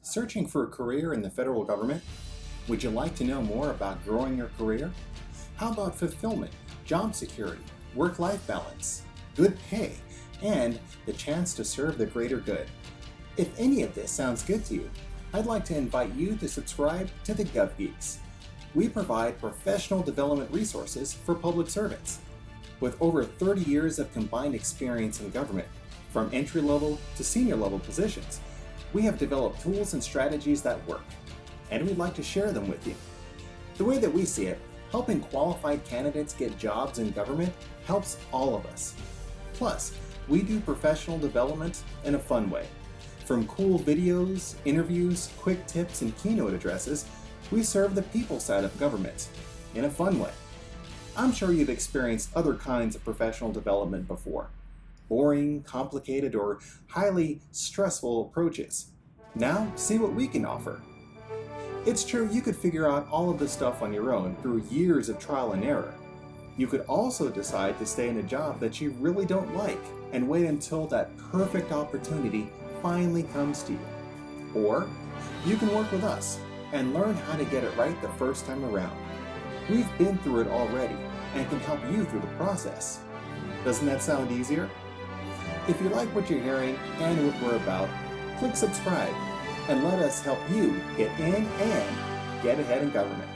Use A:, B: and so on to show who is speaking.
A: Searching for a career in the federal government? Would you like to know more about growing your career? How about fulfillment, job security, work-life balance, good pay, and the chance to serve the greater good? If any of this sounds good to you, I'd like to invite you to subscribe to the Gov Geeks. We provide professional development resources for public servants. With over 30 years of combined experience in government, from entry-level to senior-level positions, we have developed tools and strategies that work, and we'd like to share them with you. The way that we see it, helping qualified candidates get jobs in government helps all of us. Plus, we do professional development in a fun way. From cool videos, interviews, quick tips, and keynote addresses, we serve the people side of government in a fun way. I'm sure you've experienced other kinds of professional development before. Boring, complicated, or highly stressful approaches. Now, see what we can offer. It's true you could figure out all of this stuff on your own through years of trial and error. You could also decide to stay in a job that you really don't like and wait until that perfect opportunity finally comes to you. Or you can work with us and learn how to get it right the first time around. We've been through it already and can help you through the process. Doesn't that sound easier? If you like what you're hearing and what we're about, click subscribe and let us help you get in and get ahead in government.